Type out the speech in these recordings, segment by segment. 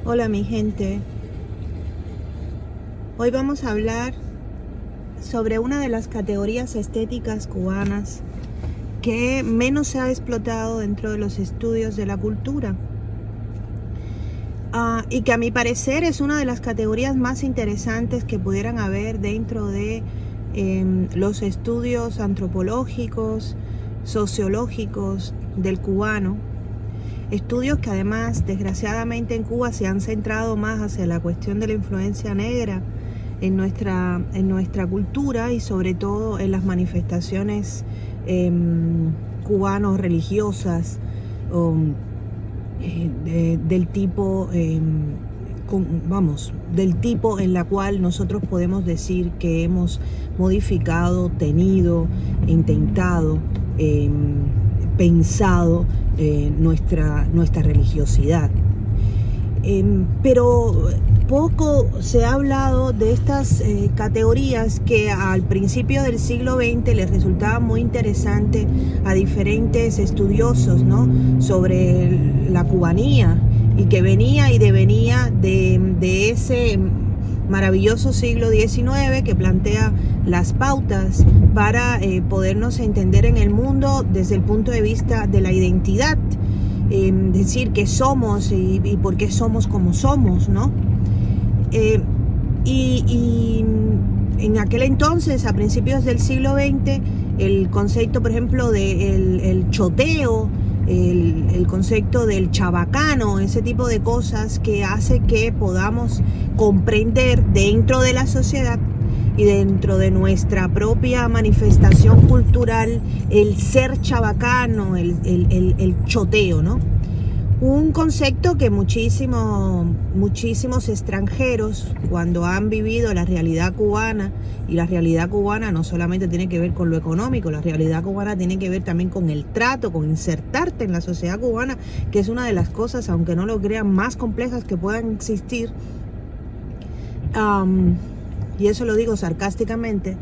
Hola mi gente, hoy vamos a hablar sobre una de las categorías estéticas cubanas que menos se ha explotado dentro de los estudios de la cultura y que a mi parecer es una de las categorías más interesantes que pudieran haber dentro de los estudios antropológicos, sociológicos del cubano. Estudios que además, desgraciadamente en Cuba se han centrado más hacia la cuestión de la influencia negra en nuestra cultura y sobre todo en las manifestaciones cubanos religiosas del tipo, del tipo en la cual nosotros podemos decir que hemos modificado, tenido, intentado, pensado nuestra religiosidad. Pero poco se ha hablado de estas categorías que al principio del siglo XX les resultaba muy interesante a diferentes estudiosos, ¿no?, sobre la cubanía, y que venía y devenía de ese maravilloso siglo XIX que plantea las pautas para podernos entender en el mundo desde el punto de vista de la identidad, decir qué somos y por qué somos como somos, ¿no? Y en aquel entonces, a principios del siglo XX, el concepto, por ejemplo, del choteo, el concepto del chabacano, ese tipo de cosas que hace que podamos comprender dentro de la sociedad y dentro de nuestra propia manifestación cultural el ser chabacano, el choteo, ¿no? Un concepto que muchísimos extranjeros, cuando han vivido la realidad cubana, y la realidad cubana no solamente tiene que ver con lo económico, la realidad cubana tiene que ver también con el trato, con insertarte en la sociedad cubana, que es una de las cosas, aunque no lo crean, más complejas que puedan existir. Y eso lo digo sarcásticamente.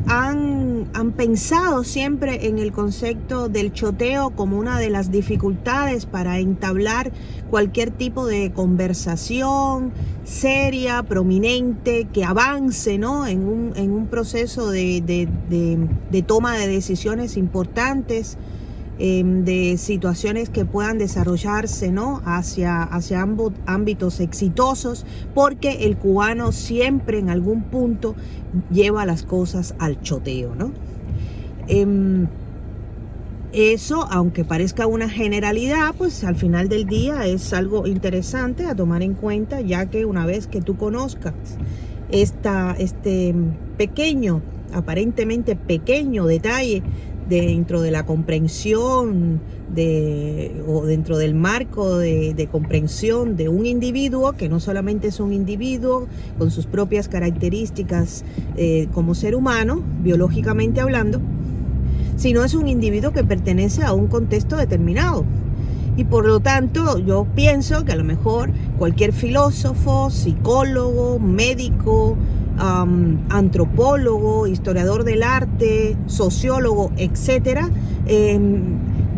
Han pensado siempre en el concepto del choteo como una de las dificultades para entablar cualquier tipo de conversación seria, prominente, que avance, ¿no?, en un proceso de toma de decisiones importantes, de situaciones que puedan desarrollarse, ¿no?, hacia ámbitos exitosos, porque el cubano siempre en algún punto lleva las cosas al choteo, ¿no? Eso, aunque parezca una generalidad, pues al final del día es algo interesante a tomar en cuenta, ya que una vez que tú conozcas este pequeño, aparentemente pequeño detalle dentro de la comprensión o dentro del marco de comprensión de un individuo, que no solamente es un individuo con sus propias características como ser humano, biológicamente hablando, sino es un individuo que pertenece a un contexto determinado. Y por lo tanto, yo pienso que a lo mejor cualquier filósofo, psicólogo, médico, antropólogo, historiador del arte, sociólogo, etcétera,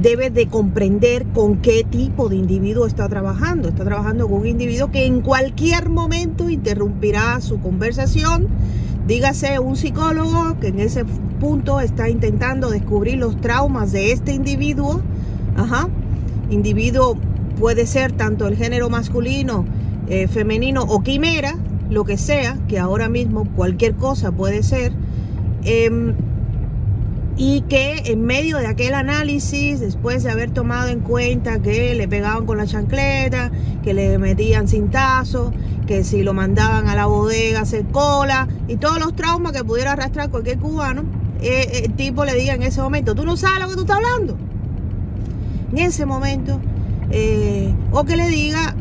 debe de comprender con qué tipo de individuo está trabajando. Está trabajando con un individuo que en cualquier momento interrumpirá su conversación. Dígase un psicólogo que en ese punto está intentando descubrir los traumas de este individuo. Individuo puede ser tanto el género masculino, femenino o quimera, lo que sea, que ahora mismo cualquier cosa puede ser, y que en medio de aquel análisis, después de haber tomado en cuenta que le pegaban con la chancleta, que le metían cintazo, que si lo mandaban a la bodega a hacer cola, y todos los traumas que pudiera arrastrar cualquier cubano, el tipo le diga en ese momento: tú no sabes lo que tú estás hablando. En ese momento, o que le diga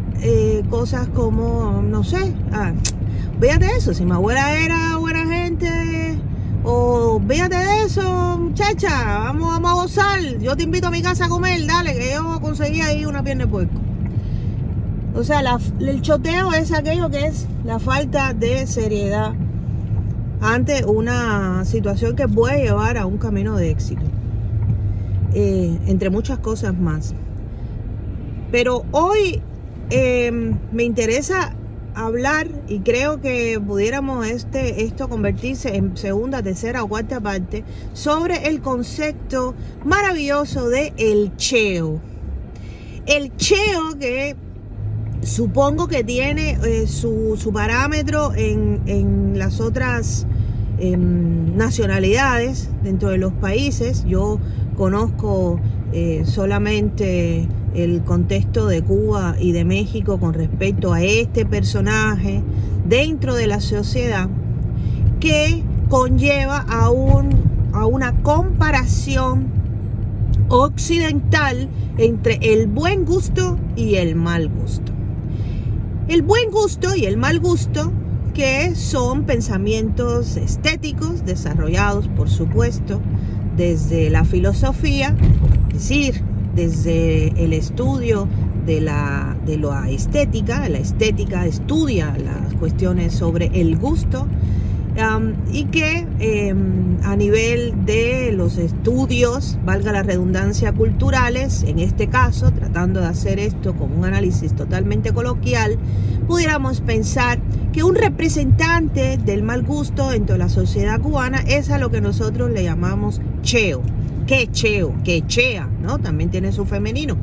cosas como, no sé, fíjate de eso, si mi abuela era buena gente, o fíjate de eso, muchacha, vamos a gozar, yo te invito a mi casa a comer, dale, que yo conseguí ahí una pierna de puerco. O sea, el choteo es aquello que es la falta de seriedad ante una situación que puede llevar a un camino de éxito, entre muchas cosas más. Pero hoy me interesa hablar, y creo que pudiéramos esto convertirse en segunda, tercera o cuarta parte, sobre el concepto maravilloso de el cheo. El cheo, que supongo que tiene su parámetro en las otras nacionalidades dentro de los países. Yo conozco solamente el contexto de Cuba y de México con respecto a este personaje dentro de la sociedad, que conlleva a una comparación occidental entre el buen gusto y el mal gusto. El buen gusto y el mal gusto, que son pensamientos estéticos desarrollados, por supuesto, desde la filosofía, es decir, desde el estudio de la estética. La estética estudia las cuestiones sobre el gusto, y que a nivel de los estudios, valga la redundancia, culturales, en este caso, tratando de hacer esto como un análisis totalmente coloquial, pudiéramos pensar que un representante del mal gusto dentro de la sociedad cubana es a lo que nosotros le llamamos cheo. ¿Qué cheo? ¿Qué chea? ¿No? También tiene su femenino.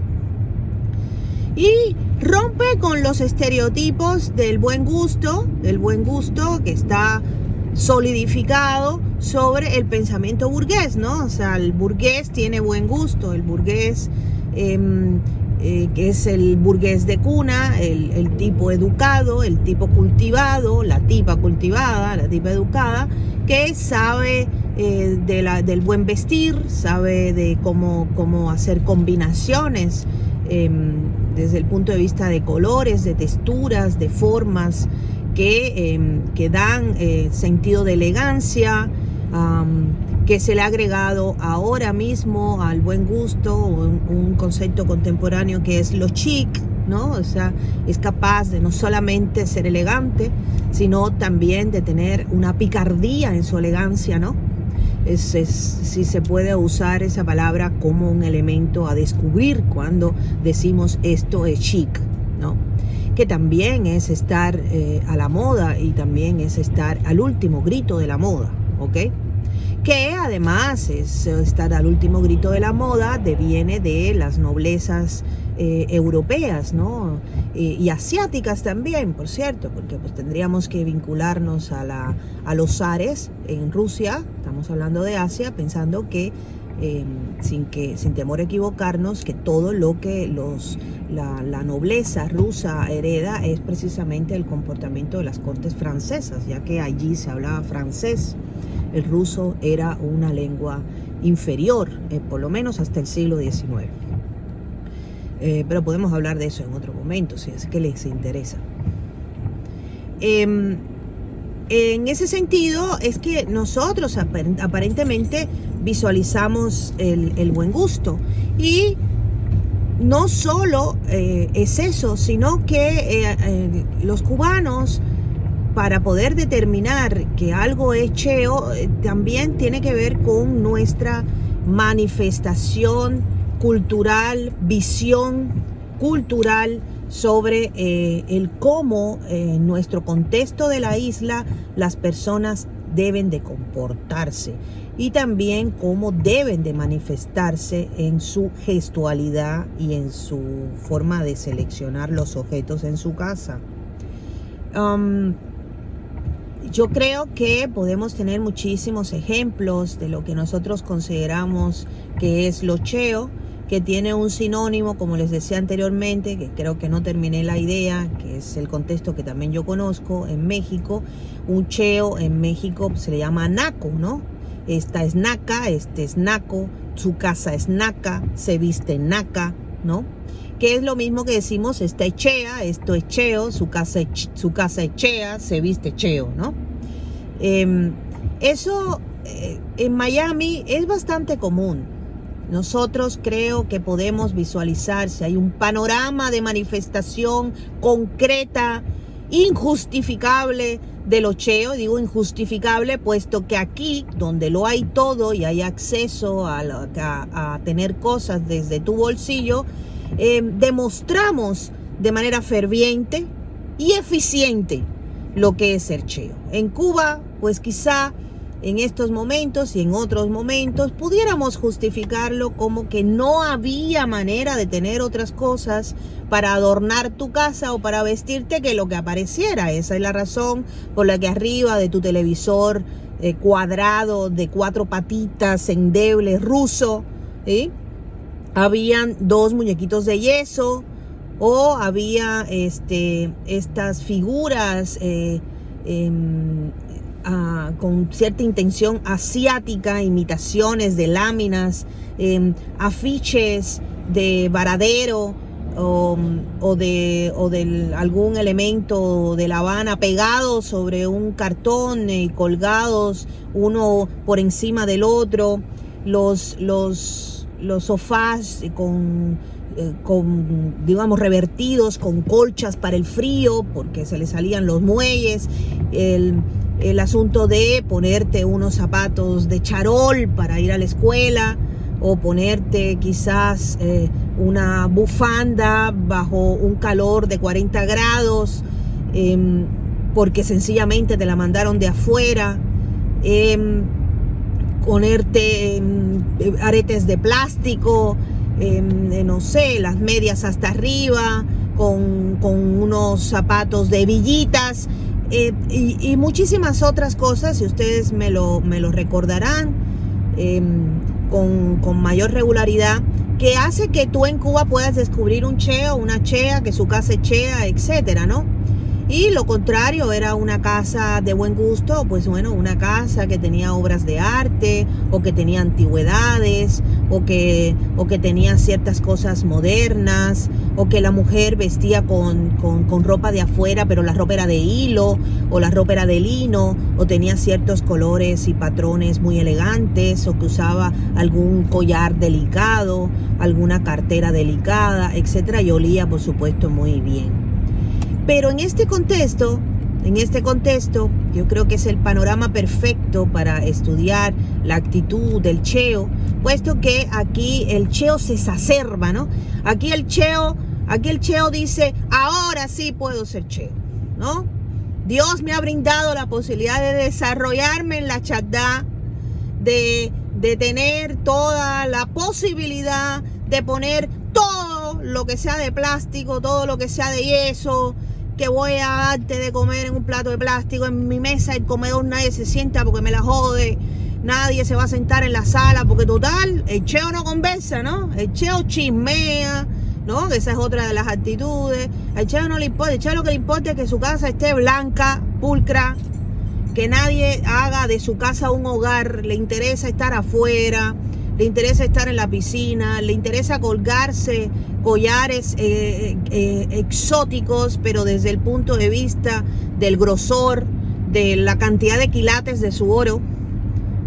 Y rompe con los estereotipos del buen gusto que está solidificado sobre el pensamiento burgués, ¿no? O sea, el burgués tiene buen gusto, el burgués que es el burgués de cuna, el tipo educado, el tipo cultivado, la tipa cultivada, la tipa educada, que sabe del buen vestir, sabe de cómo hacer combinaciones desde el punto de vista de colores, de texturas, de formas que dan sentido de elegancia, que se le ha agregado ahora mismo al buen gusto un concepto contemporáneo que es lo chic, ¿no? O sea, es capaz de no solamente ser elegante, sino también de tener una picardía en su elegancia, ¿no? Si se puede usar esa palabra como un elemento a descubrir cuando decimos esto es chic, ¿no? Que también es estar a la moda y también es estar al último grito de la moda, ¿ok? Que además es estar al último grito de la moda, deviene de las noblezas europeas, ¿no? Y asiáticas también, por cierto, porque pues tendríamos que vincularnos a los zares en Rusia, estamos hablando de Asia, pensando que sin temor a equivocarnos, que todo lo que la nobleza rusa hereda es precisamente el comportamiento de las cortes francesas, ya que allí se hablaba francés. El ruso era una lengua inferior, por lo menos hasta el siglo XIX. Pero podemos hablar de eso en otro momento, si es que les interesa. En ese sentido es que nosotros aparentemente visualizamos el buen gusto, y no solo es eso, sino que los cubanos, para poder determinar que algo es cheo, también tiene que ver con nuestra manifestación cultural, visión cultural sobre el cómo en nuestro contexto de la isla las personas deben de comportarse, y también cómo deben de manifestarse en su gestualidad y en su forma de seleccionar los objetos en su casa. Yo creo que podemos tener muchísimos ejemplos de lo que nosotros consideramos que es lo cheo, que tiene un sinónimo, como les decía anteriormente, que creo que no terminé la idea, que es el contexto que también yo conozco en México. Un cheo en México se le llama naco, ¿no? Esta es naca, este es naco, su casa es naca, se viste naca, ¿no? Que es lo mismo que decimos, esta es chea, esto es cheo, su casa es chea, se viste cheo, ¿no? Eso en Miami es bastante común. Nosotros creo que podemos visualizar si hay un panorama de manifestación concreta injustificable de los cheos. Digo injustificable puesto que aquí, donde lo hay todo y hay acceso a tener cosas desde tu bolsillo, demostramos de manera ferviente y eficiente lo que es ser cheo. En Cuba, pues quizá en estos momentos y en otros momentos pudiéramos justificarlo como que no había manera de tener otras cosas para adornar tu casa o para vestirte que lo que apareciera. Esa es la razón por la que arriba de tu televisor cuadrado de 4 patitas endeble ruso, ¿sí?, habían 2 muñequitos de yeso, o había estas figuras con cierta intención asiática, imitaciones de láminas, afiches de varadero o de algún elemento de La Habana pegados sobre un cartón y colgados uno por encima del otro, los sofás digamos revertidos con colchas para el frío porque se le salían los muelles, el asunto de ponerte unos zapatos de charol para ir a la escuela o ponerte quizás una bufanda bajo un calor de 40 grados porque sencillamente te la mandaron de afuera, ponerte aretes de plástico, no sé, las medias hasta arriba, con unos zapatos de hebillitas, y muchísimas otras cosas, y ustedes me lo recordarán con mayor regularidad, que hace que tú en Cuba puedas descubrir un cheo, una chea, que su casa es chea, etcétera, ¿no? Y lo contrario era una casa de buen gusto, pues bueno, una casa que tenía obras de arte o que tenía antigüedades o que tenía ciertas cosas modernas o que la mujer vestía con ropa de afuera, pero la ropa era de hilo o la ropa era de lino o tenía ciertos colores y patrones muy elegantes o que usaba algún collar delicado, alguna cartera delicada, etcétera, y olía por supuesto muy bien. Pero en este contexto, yo creo que es el panorama perfecto para estudiar la actitud del cheo, puesto que aquí el cheo se exacerba, ¿no? Aquí el cheo dice, ahora sí puedo ser cheo, ¿no? Dios me ha brindado la posibilidad de desarrollarme en la chacdá, de tener toda la posibilidad de poner todo lo que sea de plástico, todo lo que sea de yeso, que voy a darte de comer en un plato de plástico, en mi mesa, el comedor nadie se sienta porque me la jode, nadie se va a sentar en la sala porque total, el cheo no conversa, ¿no? El cheo chismea, ¿no? Esa es otra de las actitudes. Al cheo no le importa, el cheo lo que le importa es que su casa esté blanca, pulcra, que nadie haga de su casa un hogar, le interesa estar afuera, le interesa estar en la piscina, le interesa colgarse collares exóticos, pero desde el punto de vista del grosor, de la cantidad de quilates de su oro,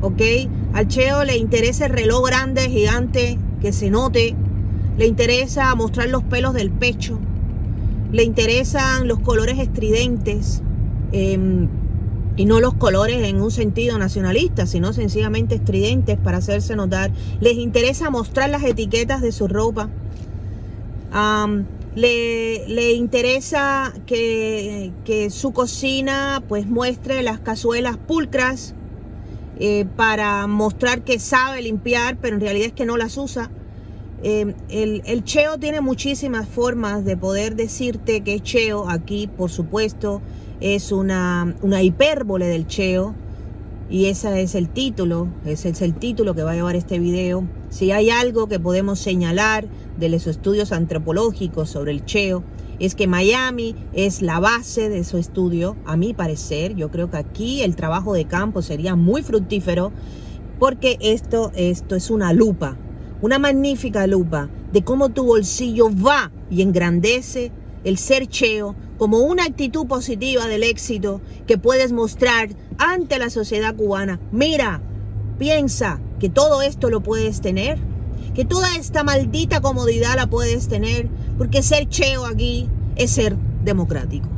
¿ok? Al cheo le interesa el reloj grande, gigante, que se note, le interesa mostrar los pelos del pecho, le interesan los colores estridentes, y no los colores en un sentido nacionalista, sino sencillamente estridentes para hacerse notar. Les interesa mostrar las etiquetas de su ropa. Le interesa que su cocina pues muestre las cazuelas pulcras para mostrar que sabe limpiar, pero en realidad es que no las usa. El cheo tiene muchísimas formas de poder decirte que es cheo. Aquí, por supuesto, es una hipérbole del cheo, y ese es el título que va a llevar este video. Si hay algo que podemos señalar de los estudios antropológicos sobre el cheo, es que Miami es la base de su estudio, a mi parecer. Yo creo que aquí el trabajo de campo sería muy fructífero, porque esto es una lupa, una magnífica lupa de cómo tu bolsillo va y engrandece el ser cheo como una actitud positiva del éxito que puedes mostrar ante la sociedad cubana. Mira, piensa que todo esto lo puedes tener, que toda esta maldita comodidad la puedes tener, porque ser cheo aquí es ser democrático.